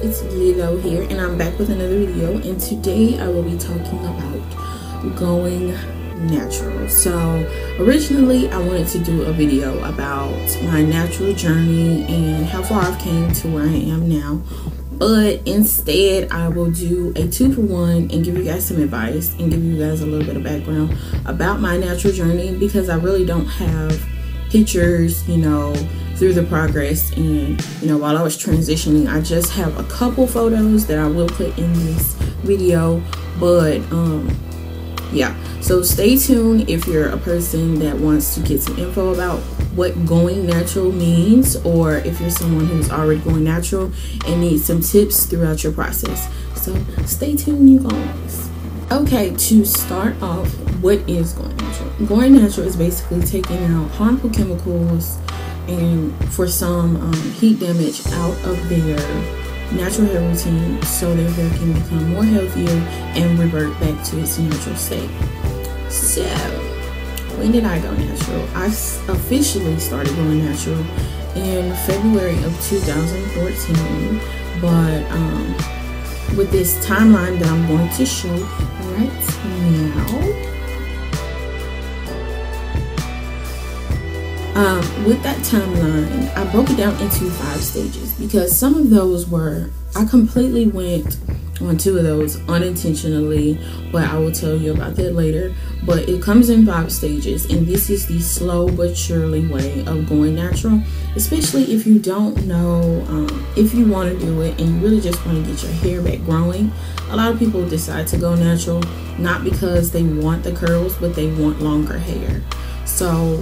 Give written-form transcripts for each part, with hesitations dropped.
it's Lilo here, and I'm back with another video. And today I will be talking about going natural. So originally I wanted to do a video about my natural journey and how far I've came to where I am now, but instead I will do a 2-for-1 and give you guys some advice and give you guys a little bit of background about my natural journey, because I really don't have pictures, you know, through the progress. And you know, while I was transitioning, I just have a couple photos that I will put in this video. But yeah, so stay tuned if you're a person that wants to get some info about what going natural means, or if you're someone who's already going natural and needs some tips throughout your process. So stay tuned, you guys. Okay, to start off, what is going natural? Going natural is basically taking out harmful chemicals and for some heat damage out of their natural hair routine, so their hair can become more healthier and revert back to its natural state. So when did I go natural? I officially started going natural in February of 2014, but with this timeline that I'm going to show right now, with that timeline, I broke it down into 5 stages, because some of those were, I completely went on 2 of those unintentionally, but I will tell you about that later. But it comes in 5 stages, and this is the slow but surely way of going natural, especially if you don't know if you want to do it and you really just want to get your hair back growing. A lot of people decide to go natural not because they want the curls, but they want longer hair. So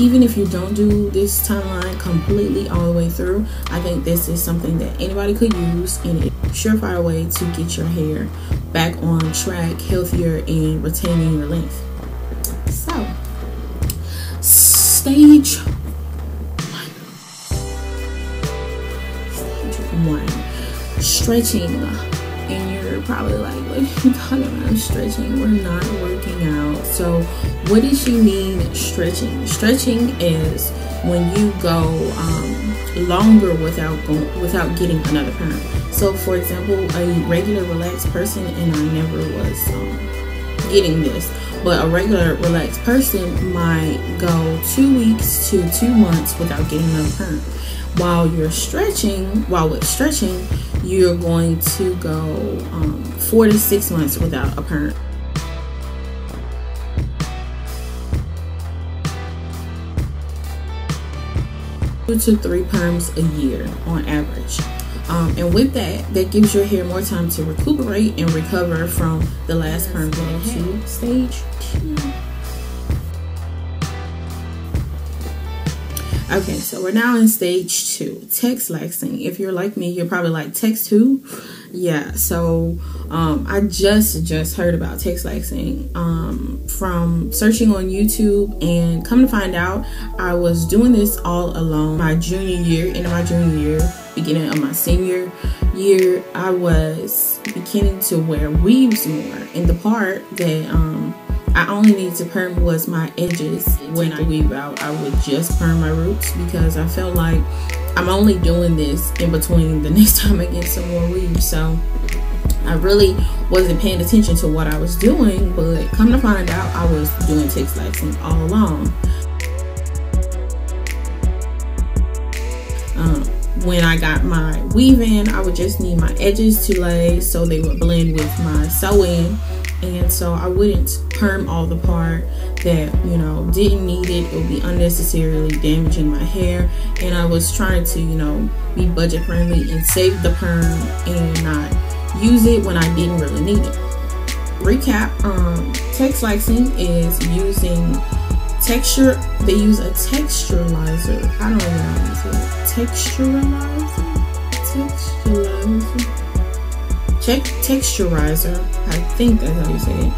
even if you don't do this timeline completely all the way through, I think this is something that anybody could use, and it's a surefire way to get your hair back on track, healthier, and retaining your length. So, stage 1, stretching. And you're probably like, what are you talking about? Stretching? We're not working out. So what does she mean stretching? Stretching is when you go longer without getting another perm. So for example, a regular relaxed person, and I never was getting this, but a regular relaxed person might go 2 weeks to 2 months without getting another perm. While with stretching, you're going to go 4 to 6 months without a perm. Two to 3 perms a year on average. And with that gives your hair more time to recuperate and recover from the last perm. Going to stage 2. Okay, so we're now in stage 2, Texlaxing. If you're like me, you're probably like, text who? Yeah, so I just heard about Texlaxing from searching on YouTube, and come to find out, I was doing this all alone. My junior year, into my junior year, beginning of my senior year, I was beginning to wear weaves more, and the part that I only needed to perm was my edges. When I weave out, I would just perm my roots, because I felt like I'm only doing this in between the next time I get some more weaves. So I really wasn't paying attention to what I was doing, but come to find out, I was doing Texlaxing all along. When I got my weave in, I would just need my edges to lay so they would blend with my sew-in. And so I wouldn't perm all the part that, you know, didn't need it. It would be unnecessarily damaging my hair. And I was trying to, you know, be budget friendly and save the perm and not use it when I didn't really need it. Recap, Texlaxing is using texture. They use a texturizer. I don't know what I use it. Texturizer, I think that's how you say it,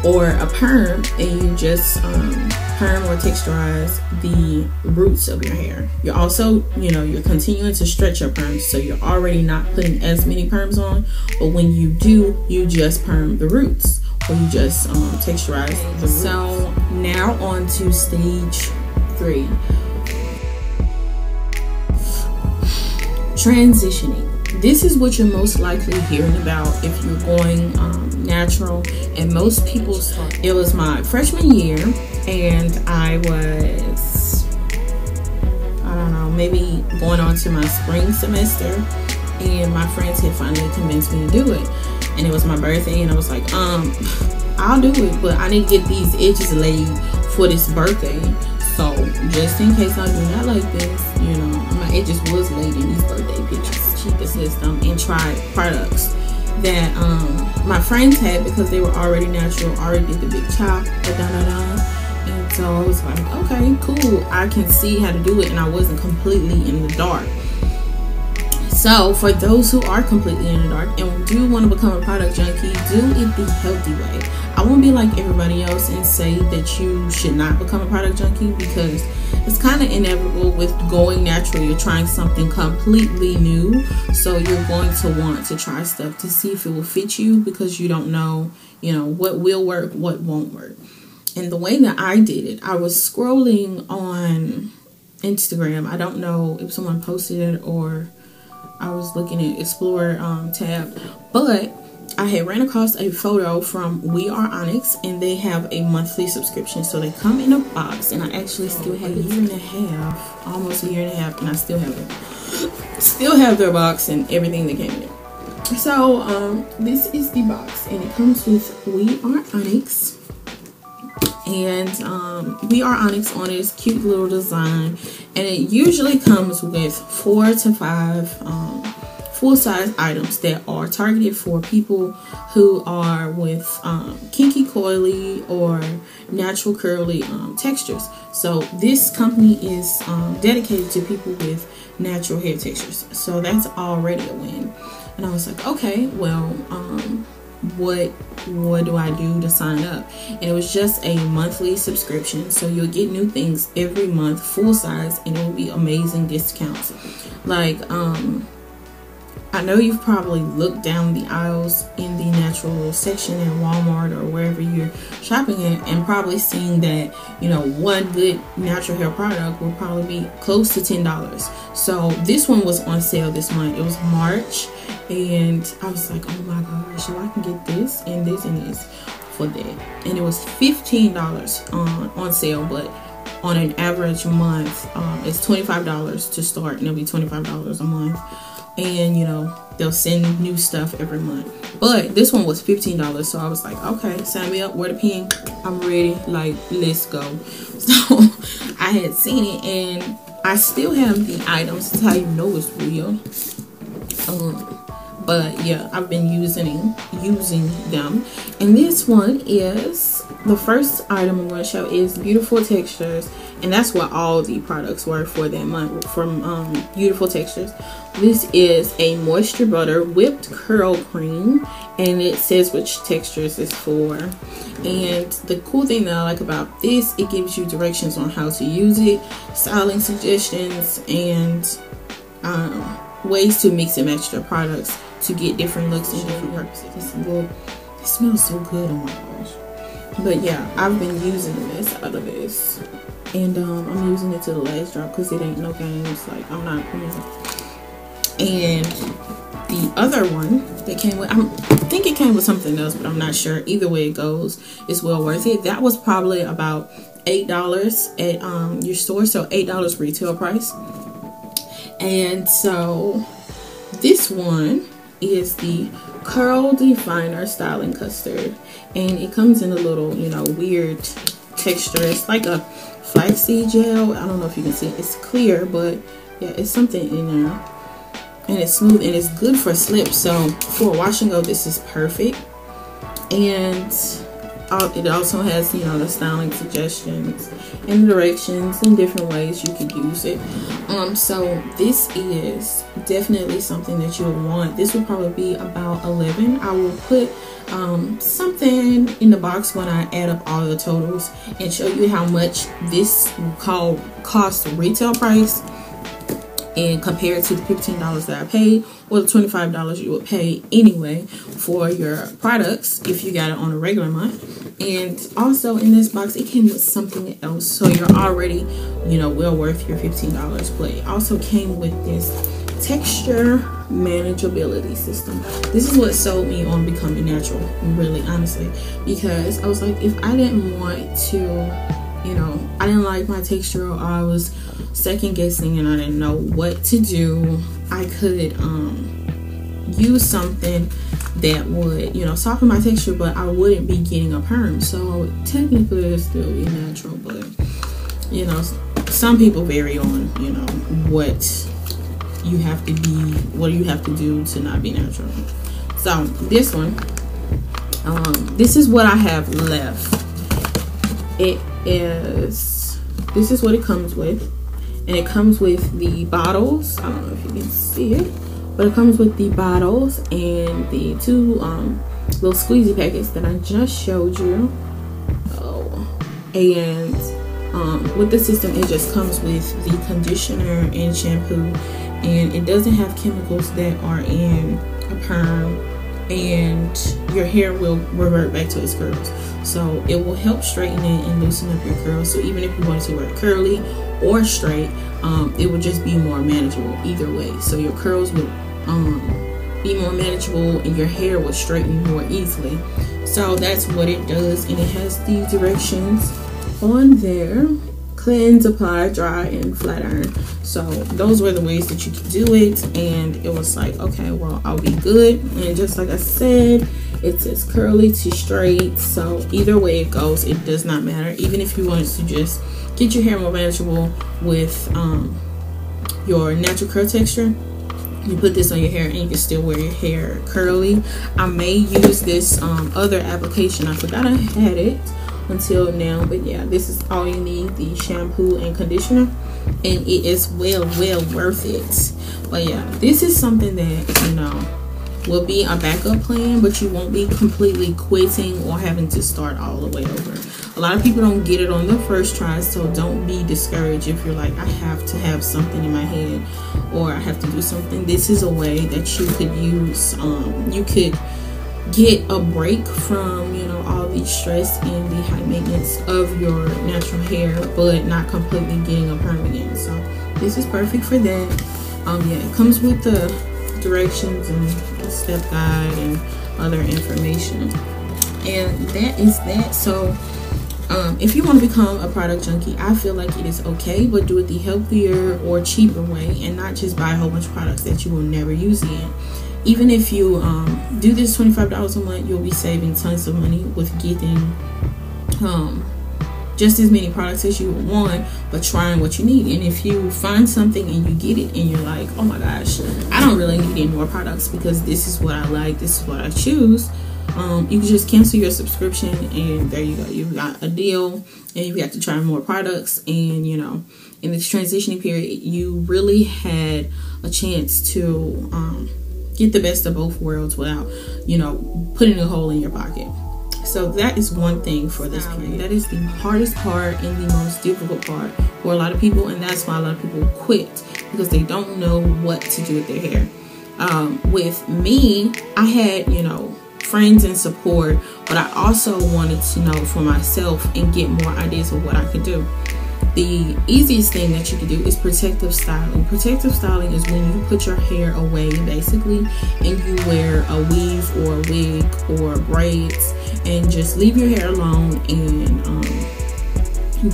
or a perm, and you just perm or texturize the roots of your hair. You're also, you know, you're continuing to stretch your perms, so you're already not putting as many perms on, but when you do, you just perm the roots, or you just texturize the roots. So now on to stage 3, transitioning. this is what you're most likely hearing about if you're going natural. And most people start. It was my freshman year, and I was, I don't know, maybe going on to my spring semester, and my friends had finally convinced me to do it. And it was my birthday, and I was like, I'll do it, but I need to get these edges laid for this birthday. So just in case I do not like this, you know, my edges was laid in these birthday pictures. Check the system and try products that my friends had, because they were already natural, already did the big chop, and so I was like, okay, cool, I can see how to do it, and I wasn't completely in the dark. So for those who are completely in the dark and do want to become a product junkie, do it the healthy way. I won't be like everybody else and say that you should not become a product junkie, because it's kind of inevitable with going natural. You're trying something completely new, so you're going to want to try stuff to see if it will fit you, because you don't know, you know, what will work, what won't work. And the way that I did it, I was scrolling on Instagram. I don't know if someone posted it or I was looking at Explore tab, but I had ran across a photo from Are Onyx, and they have a monthly subscription. So they come in a box, and I actually still have a year and a half, almost a year and a half, and I still have it. Still have their box and everything that came in it. So this is the box, and it comes with Are Onyx. And Are Onyx on its cute little design, and it usually comes with 4 to 5 full-size items that are targeted for people who are with kinky coily or natural curly textures. So this company is dedicated to people with natural hair textures, so that's already a win. And I was like, okay, well, what do I do to sign up? And it was just a monthly subscription, so you'll get new things every month, full size, and it will be amazing discounts. Like I know you've probably looked down the aisles in the natural section at Walmart or wherever you're shopping at, and probably seen that, you know, one good natural hair product will probably be close to $10. So this one was on sale this month. It was March, and I was like, oh my gosh, so I can get this and this and this for that. And it was $15 on sale, but on an average month, it's $25 to start, and it'll be $25 a month. And you know, they'll send new stuff every month, but this one was $15. So I was like, okay, sign me up, wear the pen, I'm ready, like, let's go. So I had seen it, and I still have the items. That's how you know it's real. But yeah, I've been using them. And this one is, the first item I'm going to show is Beautiful Textures, and that's what all the products were for that month from Beautiful Textures. This is a moisture butter whipped curl cream, and it says which textures it's for. And the cool thing that I like about this, it gives you directions on how to use it, styling suggestions, and ways to mix and match their products to get different looks and different purposes. It smells so good, oh my gosh. But yeah, I've been using the mess out of this, and I'm using it to the last drop because it ain't no games. Like, I'm not putting it. And the other one that came with, I think it came with something else, but I'm not sure. Either way it goes, it's well worth it. That was probably about $8 at your store, so $8 retail price. And so this one is the Curl Definer Styling Custard, and it comes in a little, you know, weird texture. It's like a flaxseed gel. I don't know if you can see it. It's clear, but yeah, it's something in there, and it's smooth, and it's good for slips. So for a wash and go, this is perfect. And it also has, you know, the styling suggestions and directions and different ways you could use it. So this is definitely something that you'll want. This will probably be about $11. I will put something in the box when I add up all the totals and show you how much this will cost retail price, and compared to the $15 that I paid, or the $25 you would pay anyway for your products if you got it on a regular month. And also in this box, it came with something else, so you're already, you know, well worth your $15. But it also came with this texture manageability system. This is what sold me on becoming natural, really, honestly, because I was like, if I didn't want to, you know, I didn't like my texture, or I was second guessing and I didn't know what to do, I could use something that would, you know, soften my texture, but I wouldn't be getting a perm. So technically it'd still be natural, but you know, some people vary on, you know, what you have to be, what you have to do to not be natural. So this one, this is what I have left. It is, this is what it comes with, and it comes with the bottles. I don't know if you can see it, but it comes with the bottles and the two little squeezy packets that I just showed you. And with the system, it just comes with the conditioner and shampoo, and it doesn't have chemicals that are in a perm, and your hair will revert back to its curls. So it will help straighten it and loosen up your curls. So even if you wanted to wear it curly or straight, it would just be more manageable either way. So your curls would be more manageable and your hair will straighten more easily. So that's what it does, and it has the directions on there: cleanse, apply, dry, and flat iron. So those were the ways that you could do it, and it was like, okay, well, I'll be good. And just like I said, it says curly to straight, so either way it goes, it does not matter. Even if you wanted to just get your hair more manageable with your natural curl texture, you put this on your hair and you can still wear your hair curly. I may use this other application, I forgot I had it until now, but yeah, this is all you need: the shampoo and conditioner, and it is well worth it. But yeah, this is something that, you know, will be a backup plan, but you won't be completely quitting or having to start all the way over. A lot of people don't get it on their first try, so don't be discouraged if you're like, I have to have something in my head, or I have to do something. This is a way that you could use, you could get a break from, you know, all the stress and the high maintenance of your natural hair, but not completely getting a perm again. So this is perfect for that. Yeah, it comes with the directions and the step guide and other information, and that is that. So if you want to become a product junkie, I feel like it is okay, but do it the healthier or cheaper way, and not just buy a whole bunch of products that you will never use again. Even if you do this $25 a month, you'll be saving tons of money with getting just as many products as you would want, but trying what you need. And if you find something and you get it and you're like, oh my gosh, I don't really need any more products because this is what I like, this is what I choose, you can just cancel your subscription, and there you go, you've got a deal, and you got to try more products. And you know, in this transitioning period, you really had a chance to get the best of both worlds without, you know, putting a hole in your pocket. So that is one thing for this period. That is the hardest part and the most difficult part for a lot of people, and that's why a lot of people quit, because they don't know what to do with their hair. With me, I had, you know, friends and support, but I also wanted to know for myself and get more ideas of what I could do. The easiest thing that you can do is protective styling. Protective styling is when you put your hair away, basically, and you wear a weave or a wig or braids, and just leave your hair alone and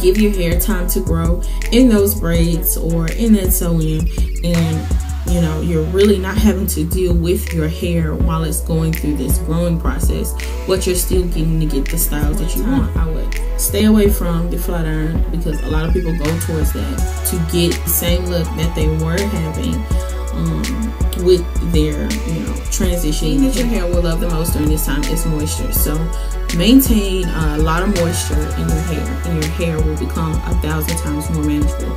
give your hair time to grow in those braids or in that sew-in, and you know, you're really not having to deal with your hair while it's going through this growing process, but you're still getting to get the styles that you want. I would stay away from the flat iron, because a lot of people go towards that to get the same look that they were having with their, you know, transition. That your hair will love the most during this time is moisture. So maintain a lot of moisture in your hair, and your hair will become 1,000 times more manageable.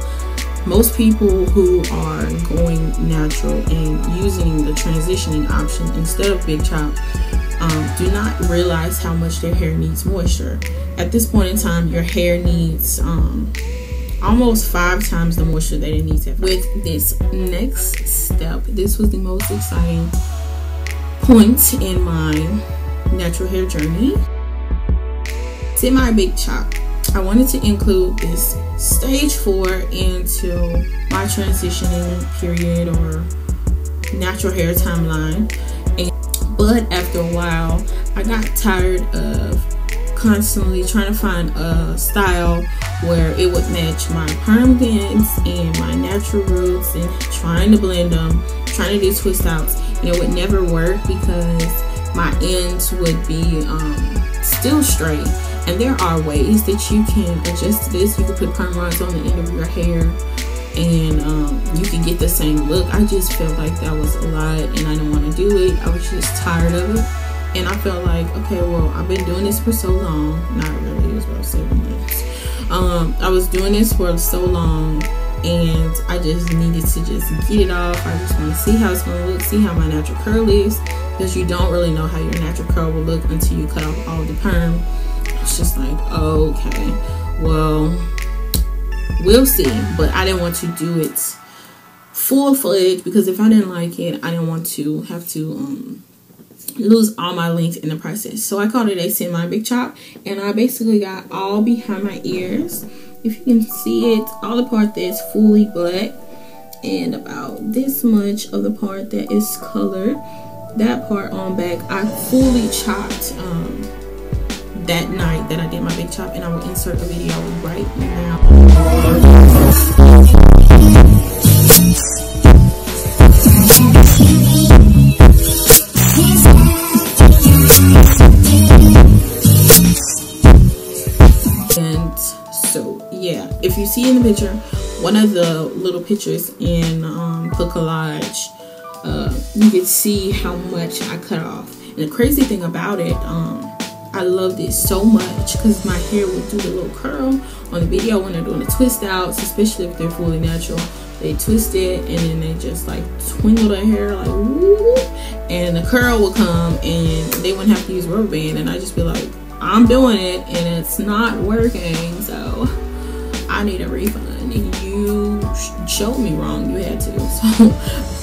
Most people who are going natural and using the transitioning option instead of big chop do not realize how much their hair needs moisture. At this point in time, your hair needs almost 5 times the moisture that it needs. With this next step, this was the most exciting point in my natural hair journey. Semi big chop. I wanted to include this stage 4 into my transitioning period, or natural hair timeline. But after a while, I got tired of constantly trying to find a style where it would match my perm ends and my natural roots, and trying to blend them, trying to do twist outs, and it would never work because my ends would be still straight. And there are ways that you can adjust this. You can put perm rods on the end of your hair and you can get the same look. I just felt like that was a lot and I didn't want to do it. I was just tired of it. And I felt like, okay, well, I've been doing this for so long. Not really, it was about 7 months. I was doing this for so long and I just needed to just get it off. I just want to see how it's going to look, see how my natural curl is, because you don't really know how your natural curl will look until you cut off all the perm. It's just like, okay, well, we'll see. But I didn't want to do it full-fledged because if I didn't like it, I didn't want to have to lose all my length in the process. So I called it a semi-big chop, and I basically got all behind my ears. If you can see it, all the part that's fully black and about this much of the part that is colored. That part on back I fully chopped that night that I did my big chop, and I will insert a video right now. And so yeah, if you see in the picture, one of the little pictures in the collage, you can see how much I cut off. And the crazy thing about it, I loved it so much because my hair would do the little curl on the video when they're doing the twist outs, especially if they're fully natural. They twist it and then they just like twinkle their hair like woo, and the curl will come and they wouldn't have to use rubber band, and I just be like, I'm doing it and it's not working, so I need a refund. And you showed me wrong, you had to. So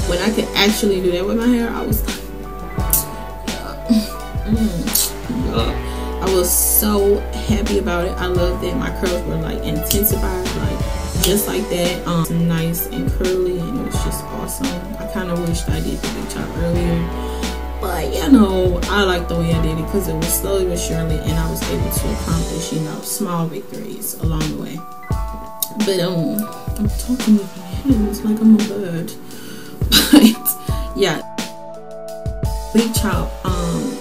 when I could actually do that with my hair, I was like, I was so happy about it. I love that my curls were like intensified, like just like that, nice and curly, and it was just awesome. I kind of wished I did the big chop earlier, but you know, I like the way I did it because it was slowly but surely, and I was able to accomplish, you know, small victories along the way. But I'm talking with my hands like I'm a bird. But yeah, big chop.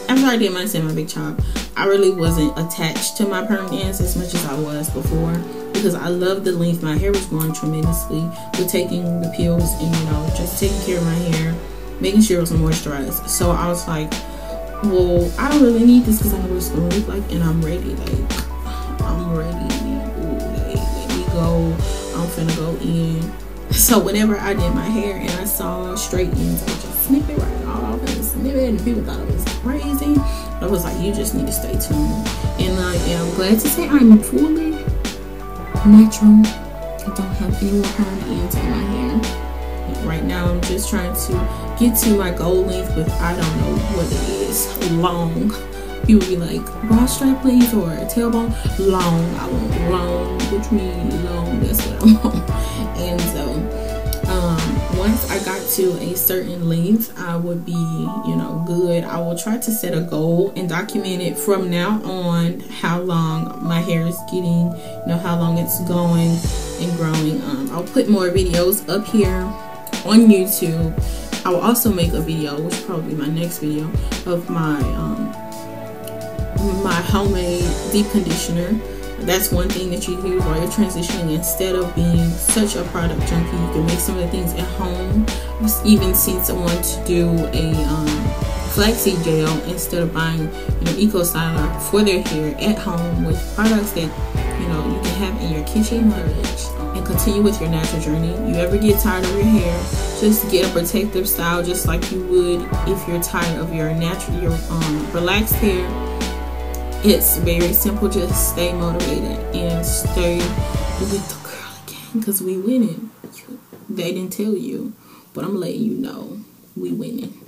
After I did my semi-big chop, I really wasn't attached to my perm ends as much as I was before because I loved the length. My hair was growing tremendously with taking the pills and, you know, just taking care of my hair, making sure it was moisturized. So I was like, well, I don't really need this because I know what it's going to look like, and I'm ready. Like, I'm ready. Ooh, like, let me go. I'm finna go in. So whenever I did my hair and I saw straight ends, I would just snip it right off and snip it, and people thought it was crazy. But I was like, you just need to stay tuned. And I am glad to say I'm fully natural. I don't have any more perm ends on my hair. And right now I'm just trying to get to my goal length with, I don't know what it is, long. People be like, broad stripe please, or tailbone. Long. I want long, which means long. That's what I want. And so once I got to a certain length, I would be, you know, good. I will try to set a goal and document it from now on, how long my hair is getting, you know, how long it's going and growing. I'll put more videos up here on YouTube. I will also make a video, which will probably be my next video, of my my homemade deep conditioner. That's one thing that you can use while you're transitioning. Instead of being such a product junkie, you can make some of the things at home. I've even seen someone to do a flaxseed gel instead of buying, you know, eco styler for their hair at home with products that, you know, you can have in your kitchen and continue with your natural journey. You ever get tired of your hair, just get a protective style just like you would if you're tired of your natural, your relaxed hair. It's very simple. Just stay motivated and stay with the girl again, because we winning. They didn't tell you, but I'm letting you know we winning.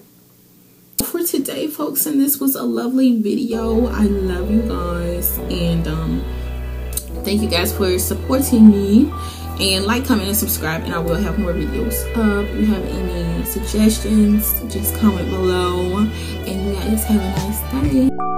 For today, folks, and this was a lovely video. I love you guys, and thank you guys for supporting me. And like, comment, and subscribe, and I will have more videos up. If you have any suggestions, just comment below. And you guys have a nice day.